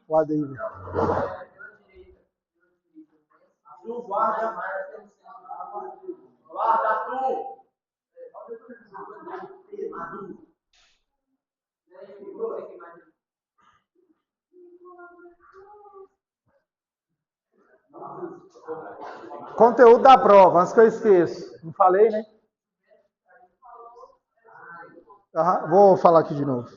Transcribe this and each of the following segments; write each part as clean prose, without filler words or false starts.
Guarda aí. Conteúdo da prova, antes que eu esqueça. Não falei, né? Uhum. Vou falar aqui de novo.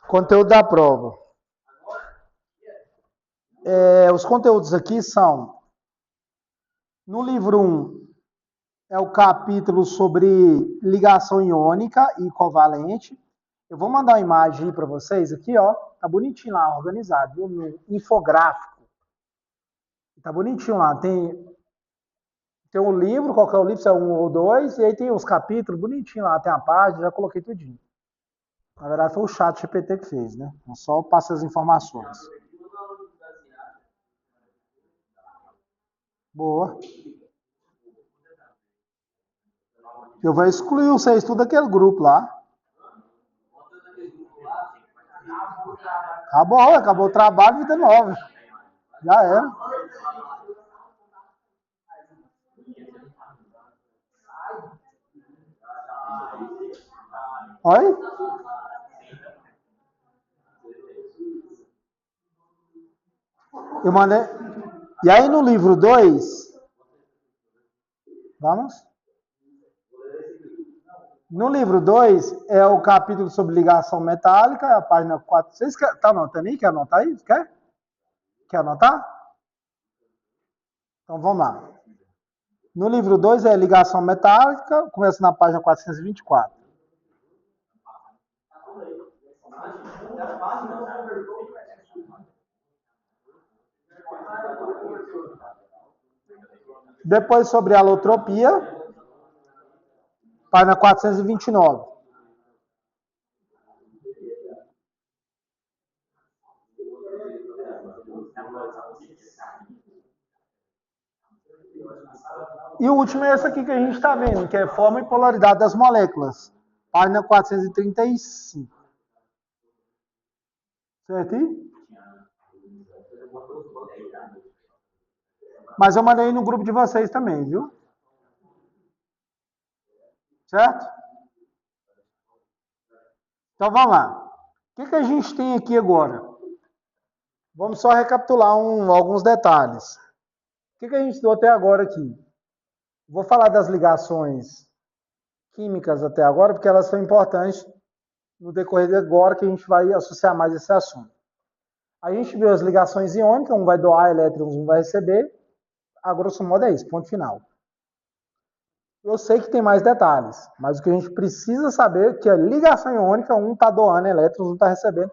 Conteúdo da prova. Os conteúdos aqui são, no livro 1, é o capítulo sobre ligação iônica e covalente. Eu vou mandar uma imagem aí para vocês aqui, ó. Tá bonitinho lá, organizado, viu? No infográfico. Tá bonitinho lá. Tem um livro, qual que é o livro? Se é 1 ou 2, e aí tem os capítulos, bonitinho lá, tem a página, já coloquei tudinho. Na verdade foi o chat GPT que fez, né? Eu só passo as informações. Boa. Eu vou excluir vocês tudo daquele grupo lá. Acabou o trabalho, vida nova. Já era. Oi? Eu mandei. E aí no livro 2, vamos? No livro 2 é o capítulo sobre ligação metálica, é a página 4. Vocês querem, tá anotando aí? Quer anotar aí? Quer anotar? Então vamos lá. No livro 2 é ligação metálica, começa na página 424. Depois sobre alotropia, página 429. E o último é esse aqui que a gente está vendo, que é forma e polaridade das moléculas. Página 435. Certo? Mas eu mandei no grupo de vocês também, viu? Certo? Então vamos lá. O que a gente tem aqui agora? Vamos só recapitular alguns detalhes. O que a gente deu até agora aqui? Vou falar das ligações químicas até agora, porque elas são importantes no decorrer de agora, que a gente vai associar mais esse assunto. A gente viu as ligações iônicas, um vai doar elétrons, um vai receber. A grosso modo é isso, ponto final. Eu sei que tem mais detalhes, mas o que a gente precisa saber é que a ligação iônica, um está doando elétrons, um está recebendo,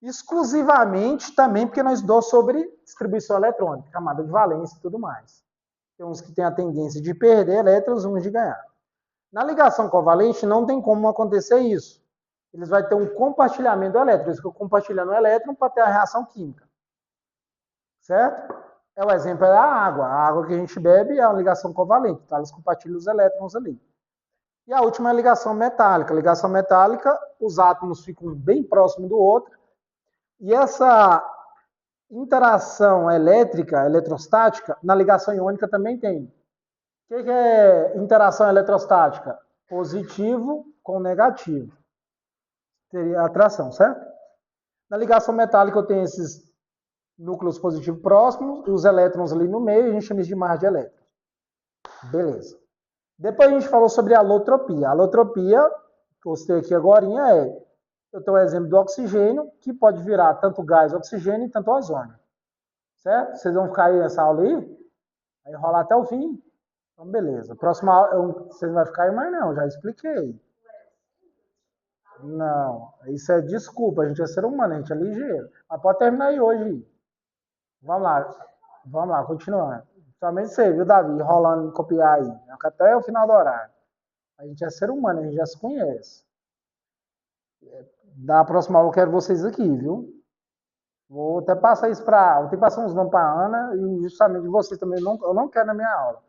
exclusivamente também porque nós estudamos sobre distribuição eletrônica, camada de valência e tudo mais. Tem uns que têm a tendência de perder elétrons, uns de ganhar. Na ligação covalente não tem como acontecer isso. Eles vão ter um compartilhamento do elétron. Eles ficam compartilhando o elétron para ter a reação química. Certo? O exemplo é a água. A água que a gente bebe é uma ligação covalente. Então, elas compartilham os elétrons ali. E a última é a ligação metálica. A ligação metálica, os átomos ficam bem próximos do outro. E essa interação elétrica, eletrostática, na ligação iônica também tem. O que é interação eletrostática? Positivo com negativo. Teria atração, certo? Na ligação metálica eu tenho esses núcleos positivos próximos e os elétrons ali no meio, a gente chama isso de mar de elétrons. Beleza. Depois a gente falou sobre a alotropia. A alotropia, que eu citei aqui agora, eu tenho um exemplo do oxigênio, que pode virar tanto gás oxigênio e tanto ozônio. Certo? Vocês vão ficar aí nessa aula aí rolar até o fim. Então, beleza. Próxima aula, vocês não vão ficar aí mais não, já expliquei. Não, isso é desculpa, a gente é ser humano, a gente é ligeiro. Mas pode terminar aí hoje. Vamos lá, continuando. Somente você, viu, Davi? Enrolando em copiar aí. Até o final do horário. A gente é ser humano, a gente já se conhece. Da próxima aula eu quero vocês aqui, viu? Vou até passar isso para. Vou ter que passar uns nomes para a Ana e justamente vocês também. Eu não quero na minha aula.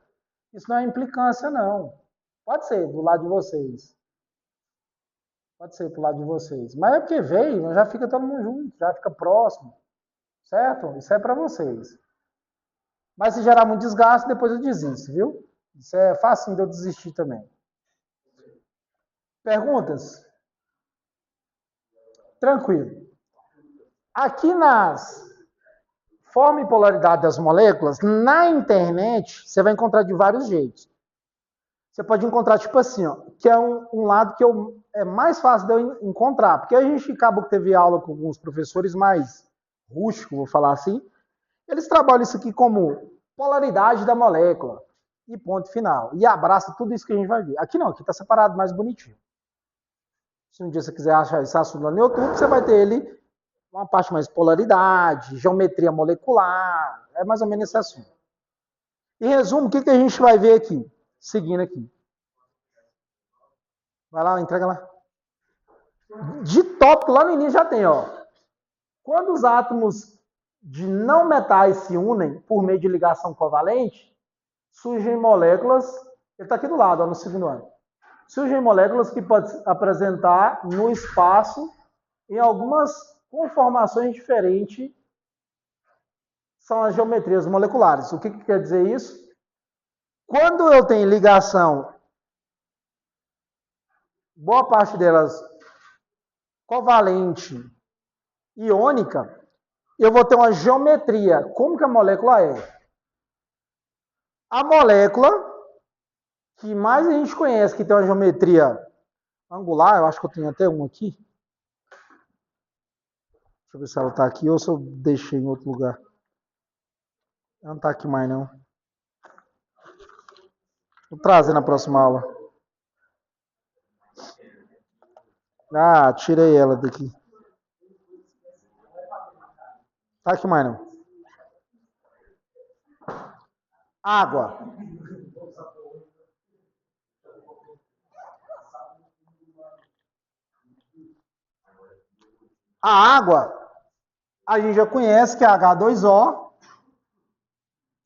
Isso não é implicância, não. Pode ser do lado de vocês. Pode ser pro lado de vocês. Mas é porque veio, já fica todo mundo junto, já fica próximo. Certo? Isso é para vocês. Mas se gerar muito desgaste, depois eu desisto, viu? Isso é fácil de eu desistir também. Perguntas? Tranquilo. Aqui nas forma e polaridade das moléculas, na internet, você vai encontrar de vários jeitos. Você pode encontrar, tipo assim, ó, que é um lado que é mais fácil de eu encontrar, porque a gente acabou que teve aula com alguns professores mais rústicos, vou falar assim, eles trabalham isso aqui como polaridade da molécula, e ponto final. E abraça tudo isso que a gente vai ver. Aqui não, aqui está separado mais bonitinho. Se um dia você quiser achar esse assunto lá no YouTube, você vai ter ele uma parte mais polaridade, geometria molecular, é mais ou menos esse assunto. Em resumo, o que a gente vai ver aqui? Seguindo aqui. Vai lá, entrega lá. De tópico, lá no início já tem, ó. Quando os átomos de não metais se unem por meio de ligação covalente, surgem moléculas, ele está aqui do lado, ó, no segundo ano. Surgem moléculas que podem apresentar no espaço em algumas conformações diferentes, são as geometrias moleculares. O que quer dizer isso? Quando eu tenho ligação, boa parte delas covalente, iônica, eu vou ter uma geometria. Como que a molécula é? A molécula que mais a gente conhece, que tem uma geometria angular, eu acho que eu tenho até um aqui. Deixa eu ver se ela está aqui ou se eu deixei em outro lugar. Ela não está aqui mais, não. Vou trazer na próxima aula. Ah, tirei ela daqui. Tá aqui mais, não. Água. A água, a gente já conhece que é H2O,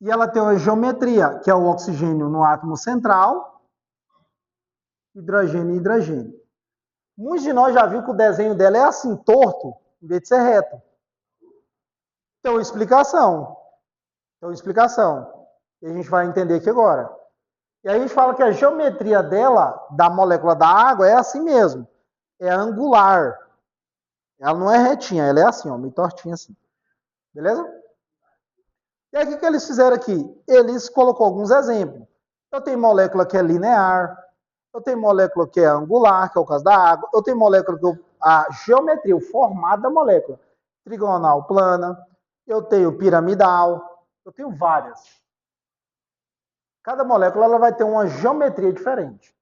e ela tem uma geometria, que é o oxigênio no átomo central, hidrogênio e hidrogênio. Muitos de nós já viu que o desenho dela é assim, torto, em vez de ser reto. Então, explicação. E a gente vai entender aqui agora. E aí a gente fala que a geometria dela, da molécula da água, é assim mesmo. É angular. Ela não é retinha, ela é assim, ó, meio tortinha assim. Beleza? E aí o que eles fizeram aqui? Eles colocou alguns exemplos. Eu tenho molécula que é linear, eu tenho molécula que é angular, que é o caso da água, eu tenho molécula que a geometria, o formato da molécula, trigonal plana, eu tenho piramidal, eu tenho várias. Cada molécula ela vai ter uma geometria diferente.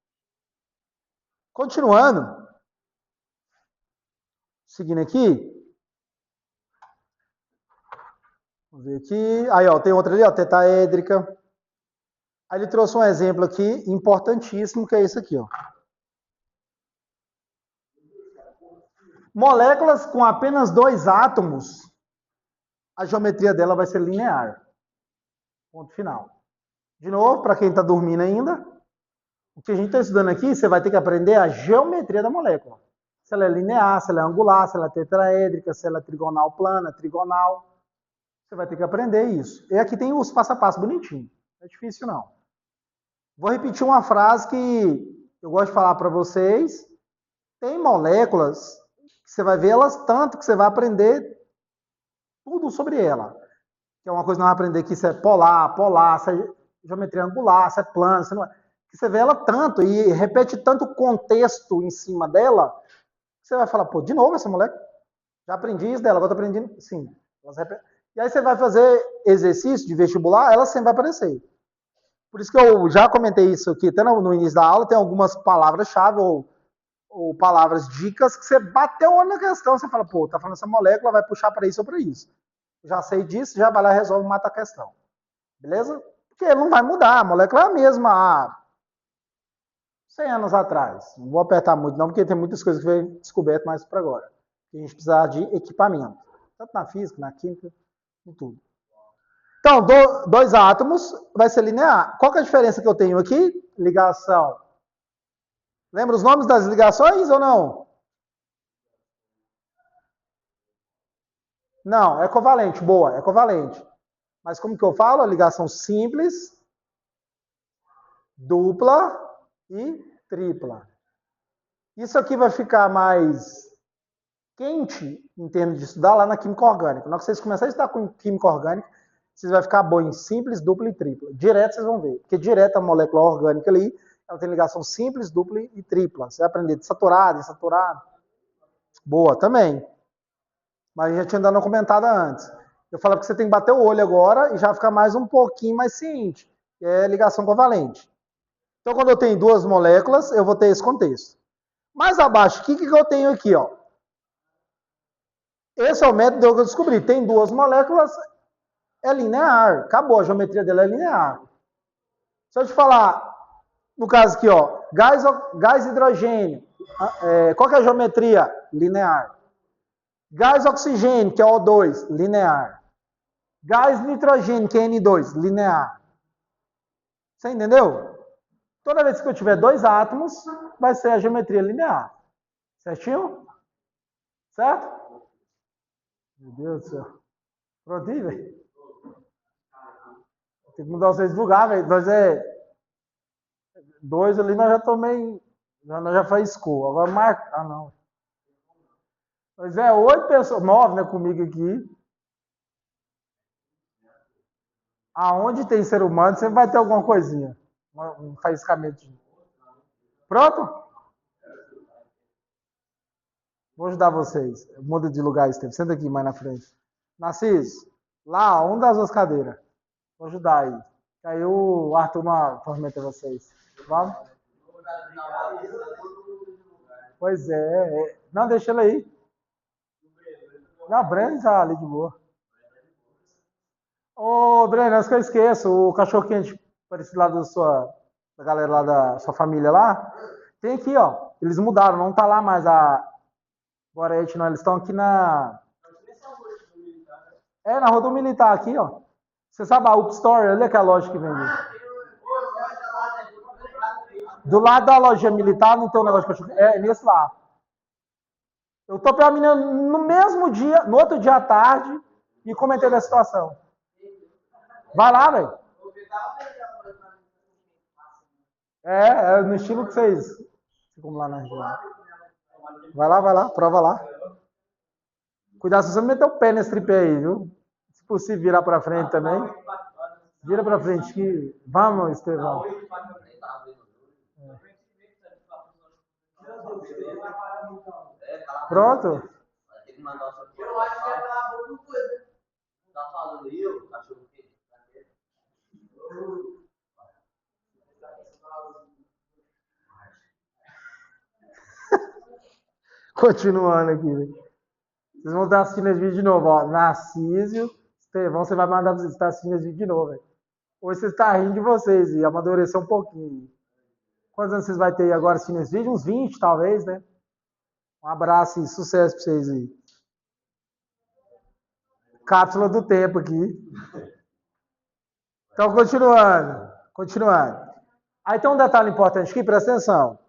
Continuando, seguindo aqui, vamos ver aqui, aí ó, tem outra ali, ó, tetaédrica. Aí ele trouxe um exemplo aqui importantíssimo, que é esse aqui, ó. Moléculas com apenas 2 átomos, a geometria dela vai ser linear. Ponto final. De novo, para quem está dormindo ainda, o que a gente está estudando aqui, você vai ter que aprender a geometria da molécula. Se ela é linear, se ela é angular, se ela é tetraédrica, se ela é trigonal plana, trigonal. Você vai ter que aprender isso. E aqui tem os passo a passo bonitinho. Não é difícil, não. Vou repetir uma frase que eu gosto de falar para vocês. Tem moléculas que você vai ver elas tanto que você vai aprender tudo sobre ela. Que é uma coisa que nós vamos aprender que isso é polar, se é geometria angular, se é plana, se não é. Que você vê ela tanto e repete tanto contexto em cima dela, que você vai falar, pô, de novo essa molécula? Já aprendi isso dela, agora estou aprendendo. Sim. E aí você vai fazer exercício de vestibular, ela sempre vai aparecer. Por isso que eu já comentei isso aqui, até no início da aula, tem algumas palavras-chave ou palavras dicas que você bateu o olho na questão, você fala, pô, tá falando essa molécula, vai puxar para isso ou para isso. Já sei disso, já vai lá, resolve, mata a questão. Beleza? Porque ele não vai mudar, a molécula é a mesma há 100 anos atrás. Não vou apertar muito não, porque tem muitas coisas que foi descoberto mais para agora. A gente precisa de equipamento. Tanto na física, na química, em tudo. Então, dois átomos vai ser linear. Qual que é a diferença que eu tenho aqui? Ligação. Lembra os nomes das ligações ou não? Não, é covalente. Boa, é covalente. Mas como que eu falo? A ligação simples, dupla e tripla. Isso aqui vai ficar mais quente, em termos de estudar, lá na química orgânica. Na hora que vocês começarem a estudar com química orgânica, vocês vão ficar bom em simples, dupla e tripla. Direto vocês vão ver. Porque direto a molécula orgânica ali, ela tem ligação simples, dupla e tripla. Você vai aprender de saturado, insaturado. Boa, também. Mas a gente ainda não comentado antes. Eu falava que você tem que bater o olho agora e já ficar mais um pouquinho mais ciente. Que é ligação covalente. Então, quando eu tenho duas moléculas, eu vou ter esse contexto. Mais abaixo, o que eu tenho aqui? Ó? Esse é o método que eu descobri. Tem duas moléculas, é linear. Acabou, a geometria dela é linear. Se eu te falar, no caso aqui, ó, gás hidrogênio, qual que é a geometria? Linear. Gás oxigênio, que é O2, linear. Gás nitrogênio, que é N2, linear. Você entendeu? Toda vez que eu tiver dois átomos, vai ser a geometria linear. Certinho? Certo? Meu Deus do céu. Pronto aí, velho? Tem que mudar vocês de lugar, velho. Dois ali nós já tomei. Nós já faz school. Agora marca. Ah, não. Mas 8 pessoas, 9, né, comigo aqui. Aonde tem ser humano, sempre vai ter alguma coisinha. Um faiscamento. Pronto? Vou ajudar vocês. Muda de lugar, Estevam. Senta aqui mais na frente. Narciso, lá, um das duas cadeiras. Vou ajudar aí. Aí o Arthur não tormenta vocês. Vamos? Pois é. Não, deixa ele aí. Não, Breno tá ali de boa. Ô, Breno, antes que eu esqueça, o cachorro quente parecido lá da galera lá da sua família lá, tem aqui, ó. Eles mudaram, não tá lá mais a Gorete, não. Eles estão aqui na Rua do Militar aqui, ó. Você sabe a Up Store? Ali é que é a loja que vende. Do lado da loja militar não tem um negócio de cachorro. É nesse lá. Eu topei a menina no mesmo dia, no outro dia à tarde, e comentei da situação. Vai lá, velho. É no estilo que vocês. Como lá na região. Vai lá, prova lá. Cuidado se você não meter o pé nesse tripé aí, viu? Se possível, virar pra frente também. Vira pra frente que. Vamos, Estevão. Pronto. Eu acho que é pela boa coisa. Tá falando eu, cachorro quente. Continuando aqui. Vocês vão estar assistindo esse vídeo de novo, ó. Narciso, Estevão, você vai mandar pra vocês estar assistindo esse vídeo de novo, velho. Hoje você está rindo de vocês e amadurecer um pouquinho. Quantos anos vocês vão ter agora assistindo esse vídeo? Uns 20, talvez, né? Um abraço e sucesso para vocês aí. Cápsula do tempo aqui. Então, continuando. Aí tem um detalhe importante aqui, presta atenção.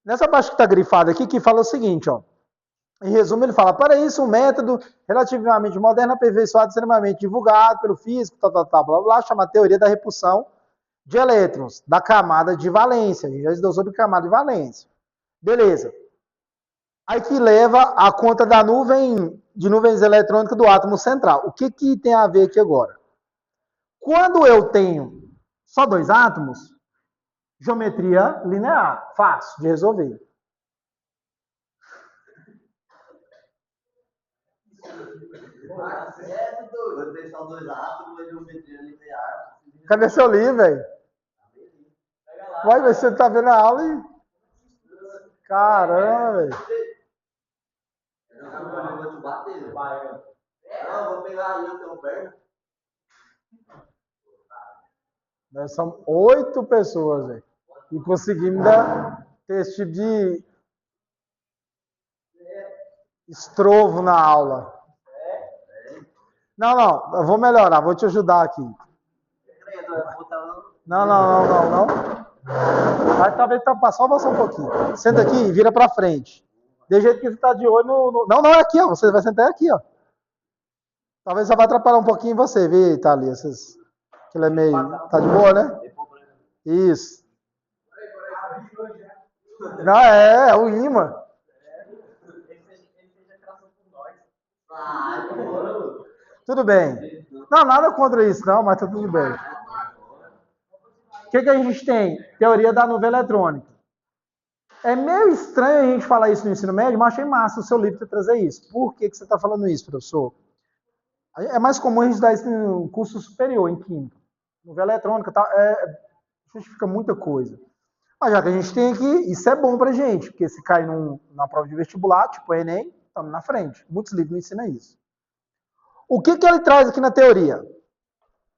Nessa parte que está grifada aqui, que fala o seguinte, ó. Em resumo, ele fala, para isso, um método relativamente moderno, aperfeiçoado, extremamente divulgado pelo físico, blá, blá, chama teoria da repulsão de elétrons, da camada de valência. A gente já estudou sobre camada de valência. Beleza. Aí que leva a conta da nuvens eletrônicas do átomo central. O que tem a ver aqui agora? Quando eu tenho só dois átomos, geometria linear, fácil de resolver. Cadê seu livro, velho? Vai ver se você tá vendo a aula e... Caramba, velho. Eu vou te bater. Não, eu vou pegar aí o teu perto. Nós somos 8 pessoas, velho. E conseguimos ter esse tipo de estrovo na aula. Não, não, eu vou melhorar, vou te ajudar aqui. Não. Vai talvez só avançar um pouquinho. Senta aqui e vira pra frente. De jeito que você tá de olho no. Não, é aqui, ó. Você vai sentar aqui, ó. Talvez só vai atrapalhar um pouquinho você, viu, Thalia? Que ele é meio. Tá de boa, né? Isso. Não, é o imã. Tudo bem. Não, nada contra isso, não, mas tá tudo bem. O que a gente tem? Teoria da nuvem eletrônica. É meio estranho a gente falar isso no ensino médio, mas achei massa o seu livro ter trazer isso. Por que você está falando isso, professor? É mais comum a gente dar isso no curso superior, em química. Nuvem eletrônica, tá, justifica muita coisa. Mas já que a gente tem aqui, isso é bom pra gente, porque se cair na prova de vestibular, tipo Enem, estamos na frente. Muitos livros ensinam isso. O que ele traz aqui na teoria?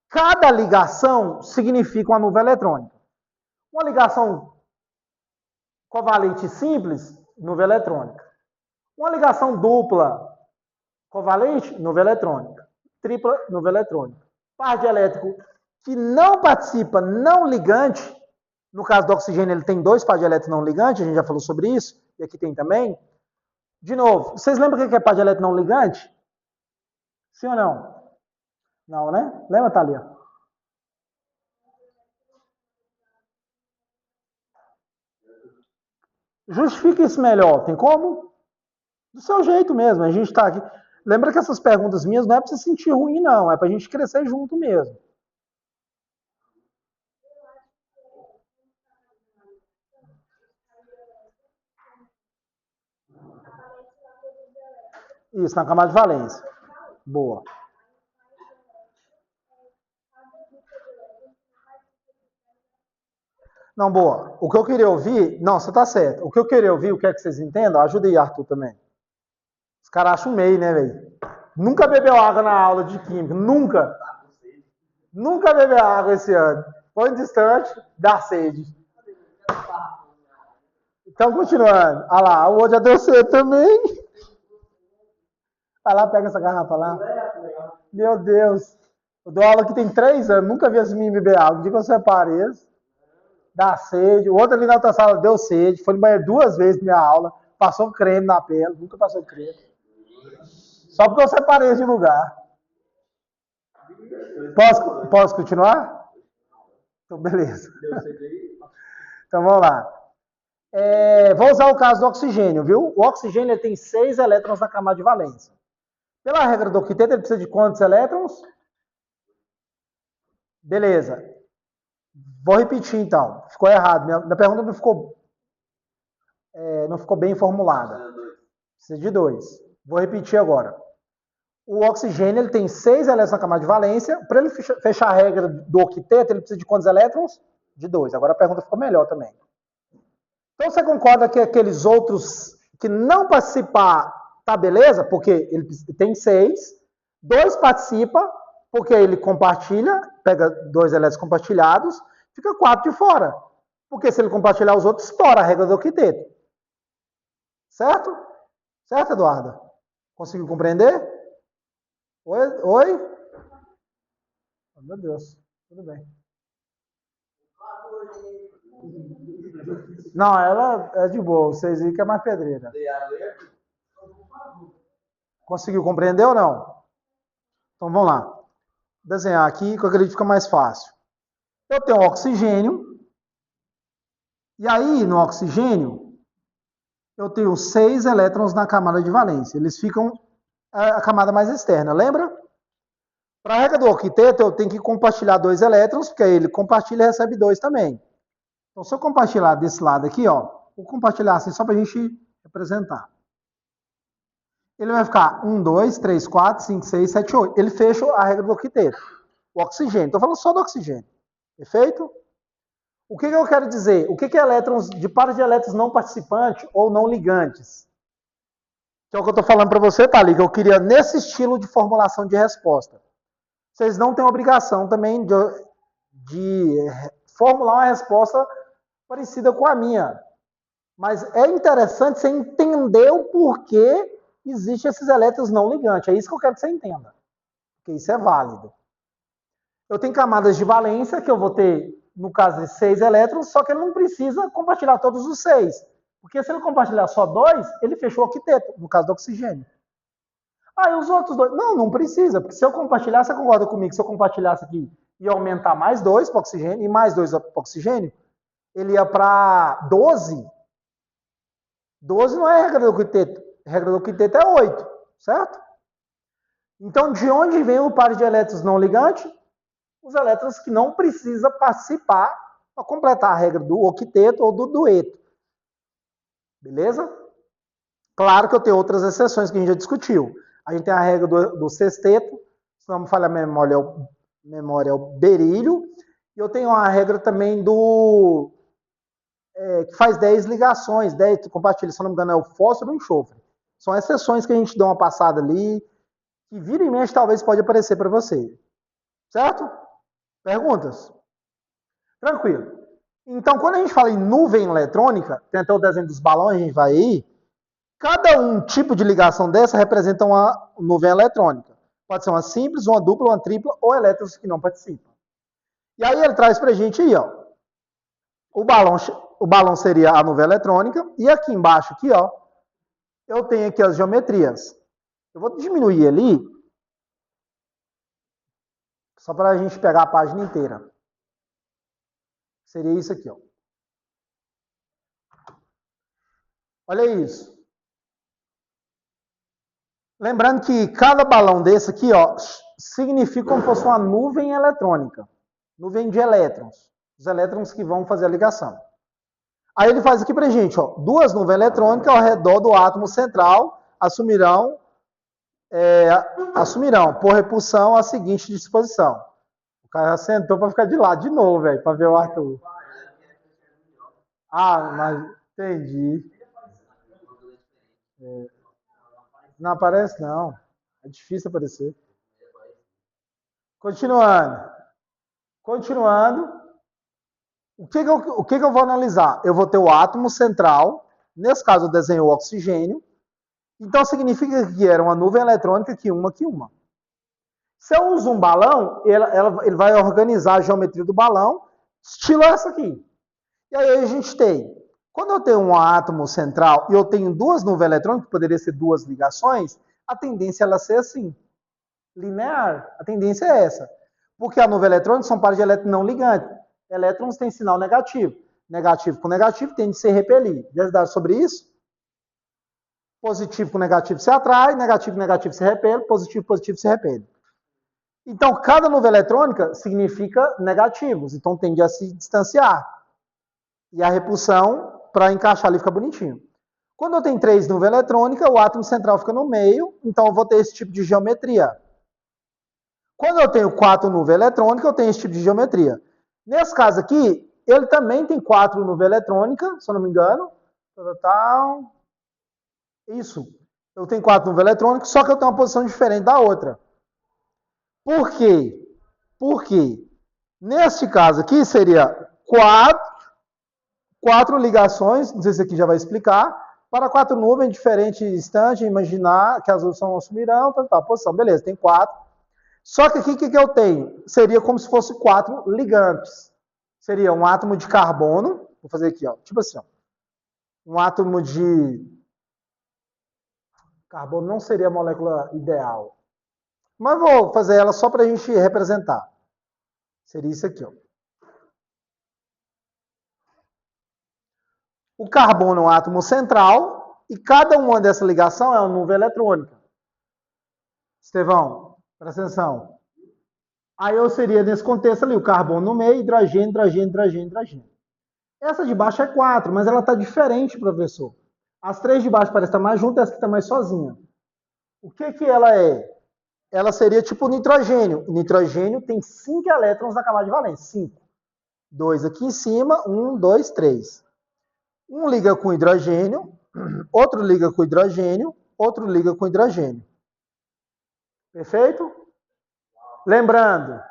Cada ligação significa uma nuvem eletrônica. Uma ligação covalente simples, nuvem eletrônica. Uma ligação dupla covalente, nuvem eletrônica. Tripla, nuvem eletrônica. Par dielétrico que não participa, não ligante, no caso do oxigênio ele tem 2 par dielétricos não ligantes, a gente já falou sobre isso, e aqui tem também. De novo, vocês lembram o que é par dielétrico não ligante? Sim ou não? Não, né? Lembra, Thalia? Justifica isso melhor. Tem como? Do seu jeito mesmo. A gente está aqui. Lembra que essas perguntas minhas não é para você sentir ruim, não. É para a gente crescer junto mesmo. Isso, na camada de valência. Boa. Não, boa. O que eu queria ouvir... Não, você está certo. O que eu queria ouvir, o que é que vocês entendam? Ajuda aí, Arthur, também. Os caras acham meio, né, velho? Nunca bebeu água na aula de química. Nunca. Nunca bebeu água esse ano. Põe distante, dá sede. Então, continuando. Olha lá, o outro já deu sede também. Vai lá, pega essa garrafa lá. Meu Deus. Eu dou aula que tem 3 anos. Nunca vi as meninas beber água. Diga que você apareça. Dá sede. O outro ali na outra sala deu sede. Foi no banheiro 2 vezes na minha aula. Passou creme na pele. Nunca passou creme. Só porque você aparece de lugar. Posso continuar? Então, beleza. Então, vamos lá. Vou usar o caso do oxigênio, viu? O oxigênio tem 6 elétrons na camada de valência. Pela regra do octeto, ele precisa de quantos elétrons? Beleza. Vou repetir, então. Ficou errado. Minha pergunta não ficou bem formulada. Precisa de 2. Vou repetir agora. O oxigênio ele tem 6 elétrons na camada de valência. Para ele fechar a regra do octeto, ele precisa de quantos elétrons? De 2. Agora a pergunta ficou melhor também. Então você concorda que aqueles outros que não participar, tá beleza? Porque ele tem 6. 2 participa, porque ele compartilha, pega 2 elétrons compartilhados, fica 4 de fora. Porque se ele compartilhar os outros, estoura a regra do octeto. Certo? Certo, Eduarda? Conseguiu compreender? Oi? Oh, meu Deus. Tudo bem. Não, ela é de boa. Vocês viram que é mais pedreira. Conseguiu compreender ou não? Então vamos lá. Desenhar aqui, que eu acredito que fica mais fácil. Eu tenho oxigênio. E aí, no oxigênio, eu tenho 6 elétrons na camada de valência. Eles ficam a camada mais externa, lembra? Para a regra do octeto, eu tenho que compartilhar 2 elétrons, porque aí ele compartilha e recebe 2 também. Então, se eu compartilhar desse lado aqui, ó, vou compartilhar assim só para a gente representar. Ele vai ficar 1, 2, 3, 4, 5, 6, 7, 8. Ele fecha a regra do octeto. O oxigênio. Estou falando só do oxigênio. Perfeito? O que eu quero dizer? O que é elétrons de pares de elétrons não participantes ou não ligantes? Que é o que eu estou falando para você, Thalia, que eu queria nesse estilo de formulação de resposta. Vocês não têm obrigação também de formular uma resposta parecida com a minha. Mas é interessante você entender o porquê existem esses elétrons não ligantes. É isso que eu quero que você entenda. Porque isso é válido. Eu tenho camadas de valência, que eu vou ter, no caso de 6 elétrons, só que ele não precisa compartilhar todos os 6. Porque se ele compartilhar só 2, ele fechou o octeto, no caso do oxigênio. Ah, e os outros 2? Não, não precisa, porque se eu compartilhar, você concorda comigo, se eu compartilhasse aqui e aumentar mais 2 para oxigênio e mais 2 para oxigênio, ele ia para 12. 12 não é a regra do octeto. A regra do octeto é 8, certo? Então, de onde vem o par de elétrons não ligante? Os elétrons que não precisam participar para completar a regra do octeto ou do dueto. Beleza? Claro que eu tenho outras exceções que a gente já discutiu. A gente tem a regra do sexteto, se não me falha a memória, é o berílio. E eu tenho a regra também do... que faz 10 ligações, 10 compartilha, se não me engano, é o fósforo e o enxofre. São exceções que a gente dá uma passada ali, que vira e mexe talvez pode aparecer para você. Certo? Perguntas? Tranquilo. Então, quando a gente fala em nuvem eletrônica, tem até o desenho dos balões, a gente vai aí, cada tipo de ligação dessa representa uma nuvem eletrônica. Pode ser uma simples, uma dupla, uma tripla ou elétrons que não participam. E aí ele traz pra gente aí, ó. O balão seria a nuvem eletrônica e aqui embaixo aqui, ó, eu tenho aqui as geometrias. Eu vou diminuir ali só para a gente pegar a página inteira. Seria isso aqui, ó. Olha isso. Lembrando que cada balão desse aqui, ó, significa como se fosse uma nuvem eletrônica. Nuvem de elétrons. Os elétrons que vão fazer a ligação. Aí ele faz aqui pra gente, ó, 2 nuvens eletrônicas ao redor do átomo central assumirão por repulsão a seguinte disposição. O cara já sentou para ficar de lado de novo, velho, para ver o Arthur. Ah, mas entendi. Não aparece, não. É difícil aparecer. Continuando. O que eu vou analisar? Eu vou ter o átomo central. Nesse caso, eu desenho o oxigênio. Então, significa que era uma nuvem eletrônica que uma. Se eu uso um balão, ele vai organizar a geometria do balão, estilo essa aqui. E aí a gente tem, quando eu tenho um átomo central e eu tenho 2 nuvens eletrônicas, que poderia ser 2 ligações, a tendência é ela ser assim, linear. A tendência é essa. Porque a nuvem eletrônica são pares de elétrons não ligantes. Elétrons têm sinal negativo. Negativo com negativo tende a se repelir. Já dados sobre isso? Positivo com negativo se atrai, negativo com negativo se repele, positivo com positivo se repele. Então, cada nuvem eletrônica significa negativos, então tende a se distanciar. E a repulsão, para encaixar ali, fica bonitinho. Quando eu tenho 3 nuvens eletrônicas, o átomo central fica no meio, então eu vou ter esse tipo de geometria. Quando eu tenho 4 nuvens eletrônicas, eu tenho esse tipo de geometria. Nesse caso aqui, ele também tem 4 nuvens eletrônicas, se eu não me engano. Total. Isso. Eu tenho 4 nuvens eletrônicas, só que eu tenho uma posição diferente da outra. Por quê? Porque neste caso aqui seria 4 ligações, não sei se aqui já vai explicar, para 4 nuvens em diferentes instantes, imaginar que as outras assumirão, tal, posição. Beleza, tem 4. Só que aqui o que eu tenho? Seria como se fosse 4 ligantes. Seria um átomo de carbono, vou fazer aqui, ó, tipo assim, ó, um átomo de carbono não seria a molécula ideal. Mas vou fazer ela só para a gente representar. Seria isso aqui, ó. O carbono é um átomo central e cada uma dessa ligação é uma nuvem eletrônica. Estevão, presta atenção. Aí eu seria, nesse contexto ali, o carbono no meio, hidrogênio, hidrogênio, hidrogênio, hidrogênio. Essa de baixo é 4, mas ela está diferente, professor. As 3 de baixo parecem estar mais juntas, essa que está mais sozinha. O que ela é? Ela seria tipo nitrogênio. O nitrogênio tem 5 elétrons na camada de valência. 5. 2 aqui em cima, 1, 2, 3. Um liga com hidrogênio, outro liga com hidrogênio, outro liga com hidrogênio. Perfeito? Lembrando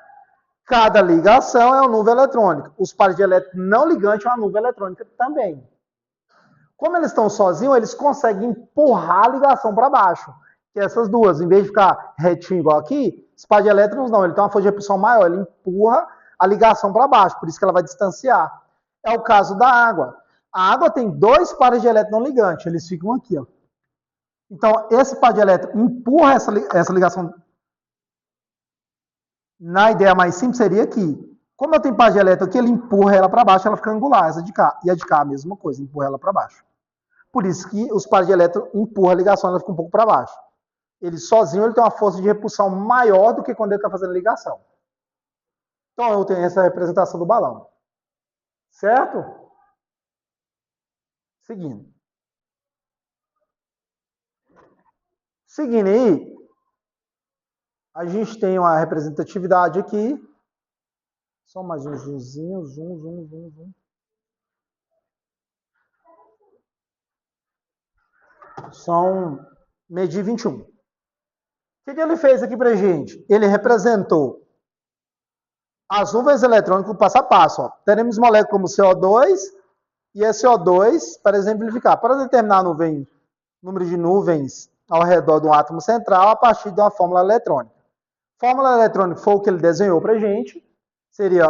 Cada ligação é uma nuvem eletrônica. Os pares de elétron não ligantes é uma nuvem eletrônica também. Como eles estão sozinhos, eles conseguem empurrar a ligação para baixo. Que essas duas, em vez de ficar retinho igual aqui, os pares de elétrons não, ele tem uma força de repulsão maior, ele empurra a ligação para baixo, por isso que ela vai distanciar. É o caso da água. A água tem dois pares de elétron não ligantes, eles ficam aqui, ó. Então, esse par de elétron empurra essa ligação. Na ideia mais simples seria que, como eu tenho par de elétron aqui, ele empurra ela para baixo, ela fica angular, essa de cá. E a de cá a mesma coisa, empurra ela para baixo. Por isso que os pares de elétron empurram a ligação, ela fica um pouco para baixo. Ele sozinho ele tem uma força de repulsão maior do que quando ele está fazendo ligação. Então eu tenho essa representação do balão. Certo? Seguindo. Seguindo aí, a gente tem uma representatividade aqui. Só mais um zoomzinho, zoom. São medir 21. O que ele fez aqui pra gente? Ele representou as nuvens eletrônicas passo a passo. Ó. Teremos moléculas como CO2 e a CO2 para exemplificar. Para determinar número de nuvens ao redor do átomo central a partir de uma fórmula eletrônica. Fórmula eletrônica foi o que ele desenhou para a gente. Seria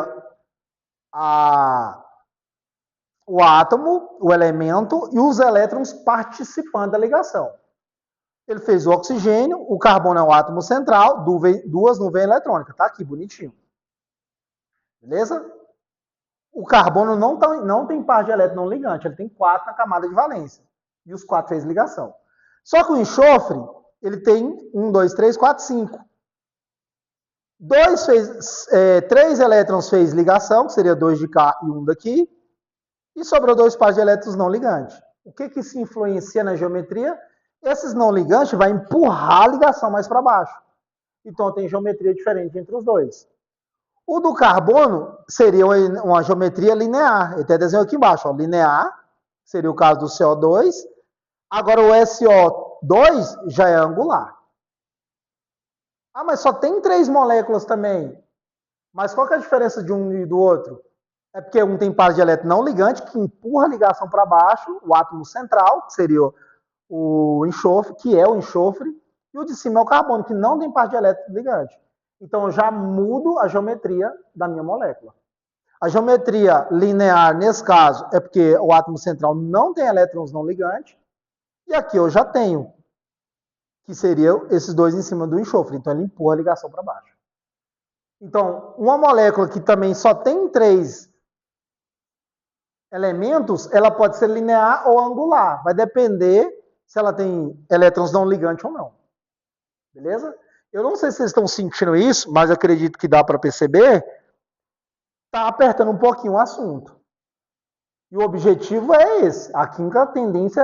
o átomo, o elemento e os elétrons participando da ligação. Ele fez o oxigênio, o carbono é o átomo central, duas nuvens eletrônicas. Tá aqui, bonitinho. Beleza? O carbono não tem par de elétron não ligante, ele tem 4 na camada de valência. E os 4 fez ligação. Só que o enxofre, ele tem 1, 2, 3, 4, 5. 3 elétrons fez ligação, que seria 2 de cá e 1 daqui. E sobrou 2 pares de elétrons não ligantes. O que se influencia na geometria? Esses não ligantes vai empurrar a ligação mais para baixo. Então tem geometria diferente entre os dois. O do carbono seria uma geometria linear. Ele até desenhou aqui embaixo, ó, linear, seria o caso do CO2. Agora o SO2 já é angular. Ah, mas só tem 3 moléculas também. Mas qual que é a diferença de um e do outro? É porque um tem par de elétron não ligante, que empurra a ligação para baixo, o átomo central, que seria o enxofre, que é o enxofre, e o de cima é o carbono, que não tem par de elétron ligante. Então eu já mudo a geometria da minha molécula. A geometria linear, nesse caso, é porque o átomo central não tem elétrons não ligantes, e aqui eu já tenho, que seriam esses dois em cima do enxofre, então ele empurra a ligação para baixo. Então, uma molécula que também só tem 3 elementos, ela pode ser linear ou angular. Vai depender se ela tem elétrons não ligantes ou não. Beleza? Eu não sei se vocês estão sentindo isso, mas eu acredito que dá para perceber. Está apertando um pouquinho o assunto. E o objetivo é esse. A química, a tendência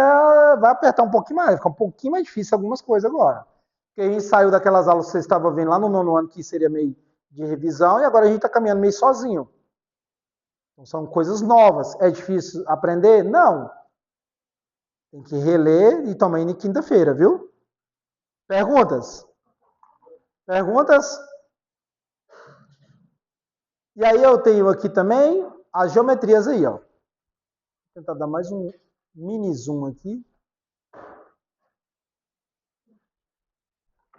vai apertar um pouquinho mais. Vai ficar um pouquinho mais difícil algumas coisas agora. Porque a gente saiu daquelas aulas que vocês estavam vendo lá no 9º ano, que seria meio de revisão, e agora a gente está caminhando meio sozinho. Então, são coisas novas. É difícil aprender? Não. Tem que reler e também na quinta-feira, viu? Perguntas? Perguntas? E aí eu tenho aqui também as geometrias aí, ó. Vou tentar dar mais um mini zoom aqui.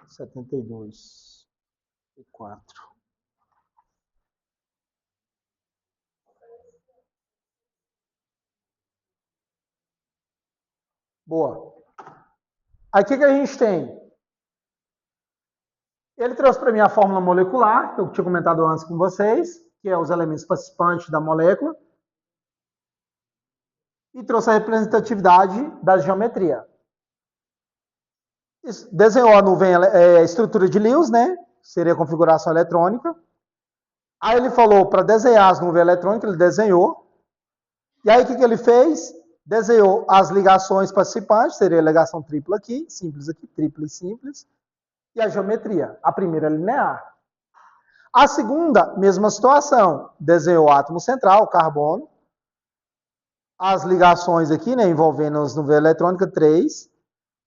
72 e 4. Boa. Aí o que a gente tem? Ele trouxe para mim a fórmula molecular, que eu tinha comentado antes com vocês, que é os elementos participantes da molécula, e trouxe a representatividade da geometria. Desenhou a nuvem, a estrutura de Lewis, né? Seria a configuração eletrônica. Aí ele falou para desenhar as nuvens eletrônicas, ele desenhou. E aí o que ele fez? Desenhou as ligações participantes, seria a ligação tripla aqui, simples aqui, tripla e simples. E a geometria, a primeira linear. A segunda, mesma situação, desenhou o átomo central, o carbono. As ligações aqui, né, envolvendo as nuvens eletrônicas, 3.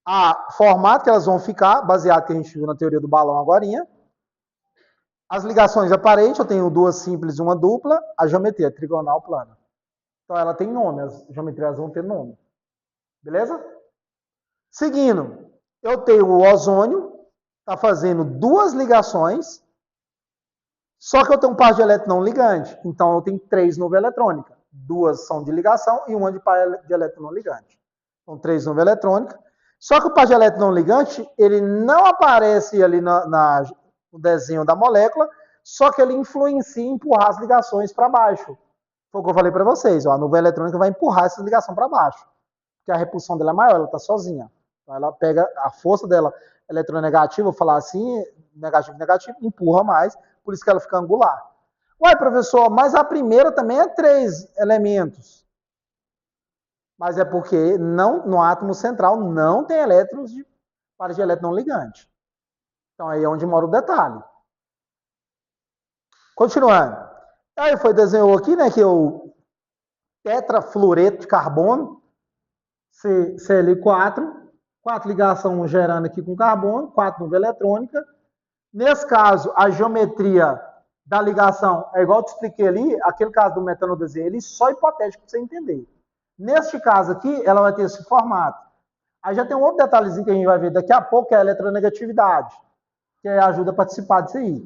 A formato que elas vão ficar, baseado no que a gente viu na teoria do balão agorinha. As ligações aparentes, eu tenho duas simples e uma dupla, a geometria trigonal plana. Então ela tem nome, as geometrias vão ter nome. Beleza? Seguindo, eu tenho o ozônio, está fazendo duas ligações, só que eu tenho um par de elétron não ligante. Então eu tenho 3 nuvens eletrônicas. 2 são de ligação e uma de par de elétron não ligante. Então 3 nuvens eletrônicas. Só que o par de elétron não ligante, ele não aparece ali no desenho da molécula, só que ele influencia em empurrar as ligações para baixo. Foi o que eu falei para vocês. Ó, a nuvem eletrônica vai empurrar essa ligação para baixo. Porque a repulsão dela é maior, ela está sozinha. Então ela pega a força dela eletronegativa, vou falar assim, negativo, negativo, empurra mais, por isso que ela fica angular. Ué, professor, mas a primeira também é 3 elementos. Mas é porque no átomo central não tem elétrons de par de elétron não ligante. Então aí é onde mora o detalhe. Continuando. Aí foi desenhou aqui, né, que o tetrafluoreto de carbono, Cl4, 4 ligações gerando aqui com carbono, 4 nuvens eletrônicas. Nesse caso, a geometria da ligação é igual eu te expliquei ali, aquele caso do metanodesenho, ele só hipotético para você entender. Neste caso aqui, ela vai ter esse formato. Aí já tem um outro detalhezinho que a gente vai ver daqui a pouco, que é a eletronegatividade, que ajuda a participar disso aí.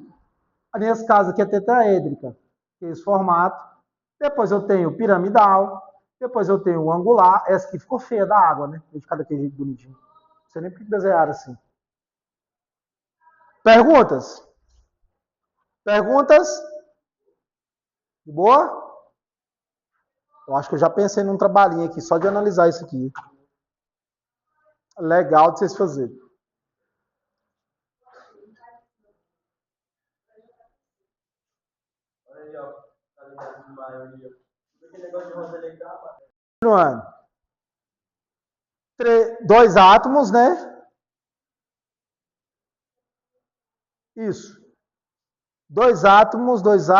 Nesse caso aqui é tetraédrica, que é esse formato. Depois eu tenho piramidal, depois eu tenho o angular, essa aqui ficou feia da água, né? De cada aquele jeito bonitinho. Não sei nem por que desenharam assim. Perguntas? Perguntas? De boa? Eu acho que eu já pensei num trabalhinho aqui, só de analisar isso aqui. Legal de vocês fazerem. Continuando. 2 átomos, né? Isso. 2 átomos, 2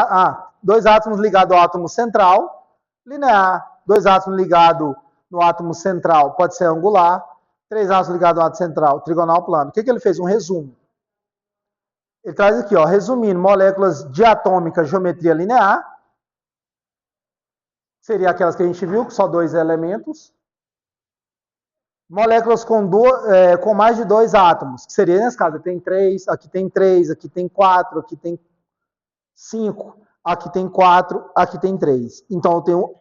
átomos ligados ao átomo central, linear. 2 átomos ligados no átomo central, pode ser angular. 3 átomos ligados ao átomo central, trigonal plano. O que ele fez? Um resumo. Ele traz aqui, ó, resumindo, moléculas diatômicas, geometria linear. Seria aquelas que a gente viu, com só 2 elementos. Moléculas com mais de 2 átomos, que seria nesse caso, tem 3, aqui tem 3, aqui tem 4, aqui tem 5, aqui tem 4, aqui tem 3. Então eu tenho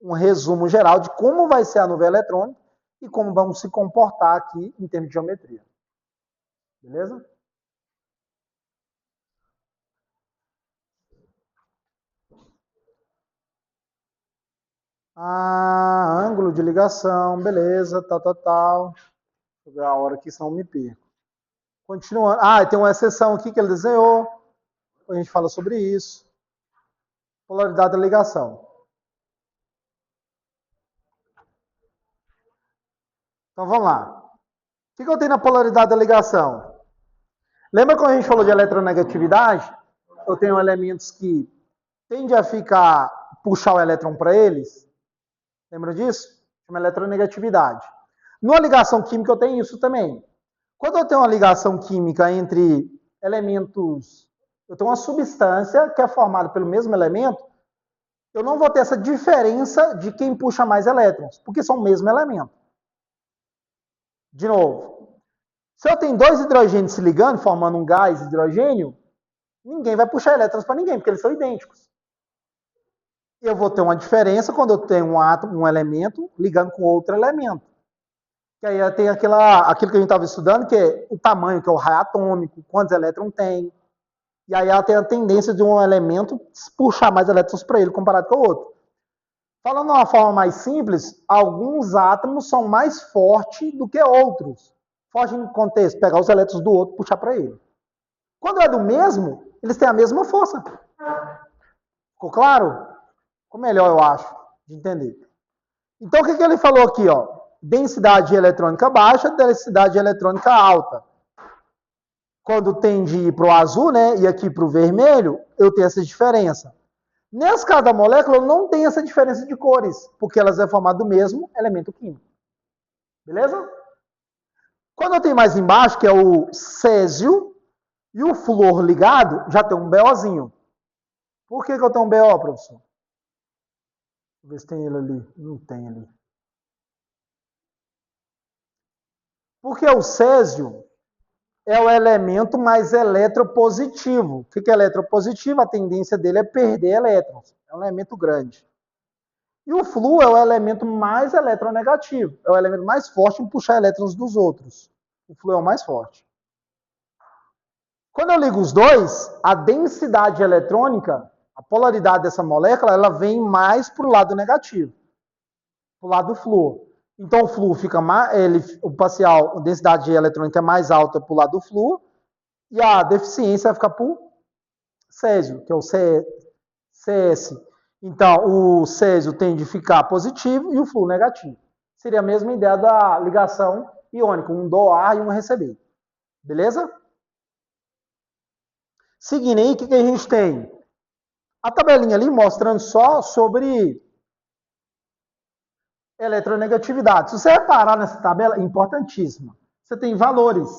um resumo geral de como vai ser a nuvem eletrônica e como vamos se comportar aqui em termos de geometria. Beleza? Ângulo de ligação, beleza, tal. Vou ver a hora aqui, senão eu me perco. Continuando. Tem uma exceção aqui que ele desenhou. A gente fala sobre isso. Polaridade da ligação. Então vamos lá. O que eu tenho na polaridade da ligação? Lembra quando a gente falou de eletronegatividade? Eu tenho elementos que tendem a puxar o elétron para eles. Lembra disso? Chama eletronegatividade. Numa ligação química eu tenho isso também. Quando eu tenho uma ligação química entre elementos, eu tenho uma substância que é formada pelo mesmo elemento, eu não vou ter essa diferença de quem puxa mais elétrons, porque são o mesmo elemento. De novo, se eu tenho 2 hidrogênios se ligando, formando um gás hidrogênio, ninguém vai puxar elétrons para ninguém, porque eles são idênticos. Eu vou ter uma diferença quando eu tenho um elemento ligando com outro elemento. Que aí tem aquilo que a gente estava estudando, que é o tamanho, que é o raio atômico, quantos elétrons tem. E aí ela tem a tendência de um elemento puxar mais elétrons para ele comparado com o outro. Falando de uma forma mais simples, alguns átomos são mais fortes do que outros. Forte em contexto, pegar os elétrons do outro e puxar para ele. Quando é do mesmo, eles têm a mesma força. Ficou claro? Ficou melhor, eu acho, de entender. Então, o que ele falou aqui? Ó? Densidade eletrônica baixa, densidade eletrônica alta. Quando tem de ir para o azul, né, e aqui para o vermelho, eu tenho essa diferença. Nesse caso da molécula, eu não tenho essa diferença de cores, porque elas é formado do mesmo elemento químico. Beleza? Quando eu tenho mais embaixo, que é o césio, E o flúor ligado já tem um BOzinho. Por que eu tenho um BO, professor? Deixa eu ver se tem ele ali. Não tem ali. Porque o césio é o elemento mais eletropositivo. O que é eletropositivo? A tendência dele é perder elétrons. É um elemento grande. E o flúor é o elemento mais eletronegativo. É o elemento mais forte em puxar elétrons dos outros. O flúor é o mais forte. Quando eu ligo os dois, a densidade eletrônica, a polaridade dessa molécula, ela vem mais para o lado negativo, para o lado do flúor. Então o flúor fica mais, o parcial, a densidade eletrônica é mais alta para o lado do flúor, e a deficiência vai ficar para o césio, que é o CS. Então o césio tende a ficar positivo e o flúor negativo. Seria a mesma ideia da ligação iônica, um doar e um receber. Beleza? Seguindo aí, o que a gente tem? A tabelinha ali mostrando só sobre eletronegatividade. Se você reparar nessa tabela, é importantíssima. Você tem valores.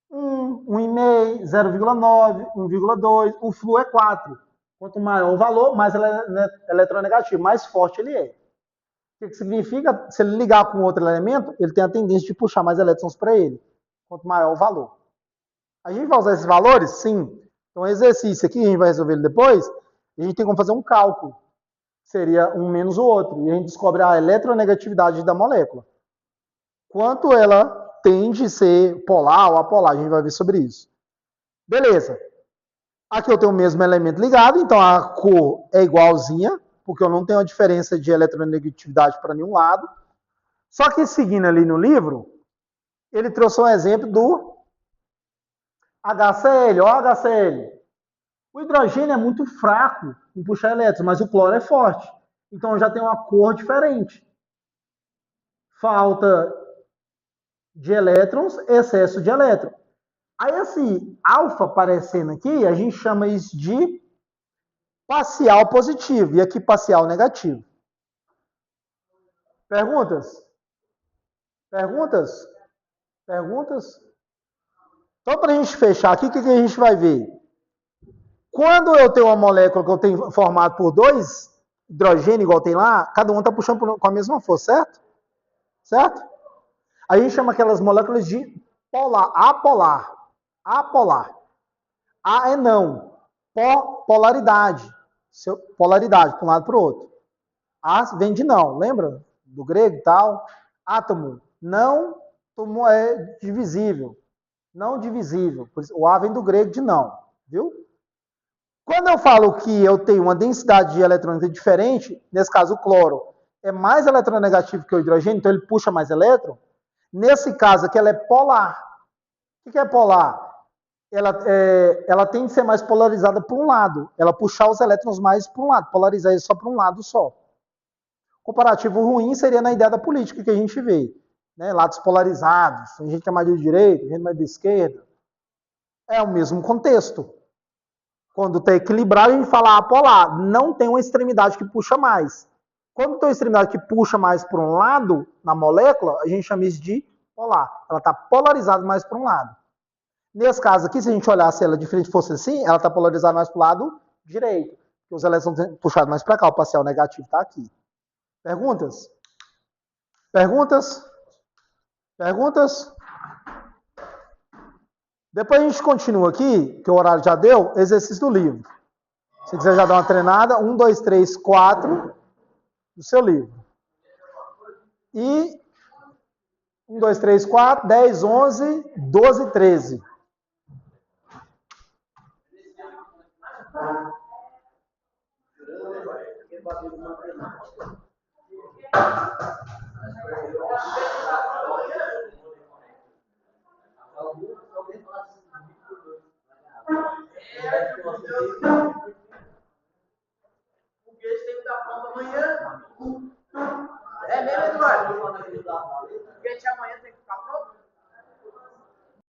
1, 1,5, 0,9, 1,2. O flúor é 4. Quanto maior o valor, mais eletronegativo, mais forte ele é. O que significa? Se ele ligar com outro elemento, ele tem a tendência de puxar mais elétrons para ele. Quanto maior o valor. A gente vai usar esses valores? Sim. Então, exercício aqui, a gente vai resolver ele depois. A gente tem como fazer um cálculo. Seria um menos o outro. E a gente descobre a eletronegatividade da molécula. Quanto ela tende a ser polar ou apolar. A gente vai ver sobre isso. Beleza. Aqui eu tenho o mesmo elemento ligado, então a cor é igualzinha, porque eu não tenho a diferença de eletronegatividade para nenhum lado. Só que seguindo ali no livro, ele trouxe um exemplo do HCl. Ó, HCl. O hidrogênio é muito fraco em puxar elétrons, mas o cloro é forte. Então já tem uma cor diferente. Falta de elétrons, excesso de elétrons. Aí, assim, alfa aparecendo aqui, a gente chama isso de parcial positivo. E aqui, parcial negativo. Perguntas? Perguntas? Perguntas? Então, para a gente fechar aqui, o que a gente vai ver? Quando eu tenho uma molécula que eu tenho formado por dois hidrogênio, igual tem lá, cada um está puxando com a mesma força, certo? Certo? A gente chama aquelas moléculas de polar, apolar. Apolar. A é não. Polaridade. Polaridade, para um lado para o outro. A vem de não, lembra? Do grego e tal. Átomo. Não é divisível. Não divisível. O A vem do grego de não. Viu? Quando eu falo que eu tenho uma densidade de eletrônica diferente, nesse caso o cloro é mais eletronegativo que o hidrogênio, então ele puxa mais elétron. Nesse caso aqui ela é polar. O que é polar? Ela tem que ser mais polarizada para um lado. Ela puxar os elétrons mais para um lado, polarizar eles só para um lado só. Comparativo ruim seria na ideia da política que a gente vê. Né? Lados polarizados, a gente que é mais de direita, a gente é mais de esquerda. É o mesmo contexto. Quando está equilibrado, a gente fala apolar. Não tem uma extremidade que puxa mais. Quando tem uma extremidade que puxa mais para um lado na molécula, a gente chama isso de polar. Ela está polarizada mais para um lado. Nesse caso aqui, se a gente olhasse ela de frente fosse assim, ela está polarizada mais para o lado direito. Porque os elétrons são puxados mais para cá, o parcial negativo está aqui. Perguntas? Perguntas? Perguntas? Depois a gente continua aqui, que o horário já deu, exercício do livro. Se quiser já dar uma treinada, 1, 2, 3, 4 do seu livro. E 1, 2, 3, 4, 10, 11, 12, 13. Porque eles têm que dar pronto amanhã. É mesmo, Eduardo?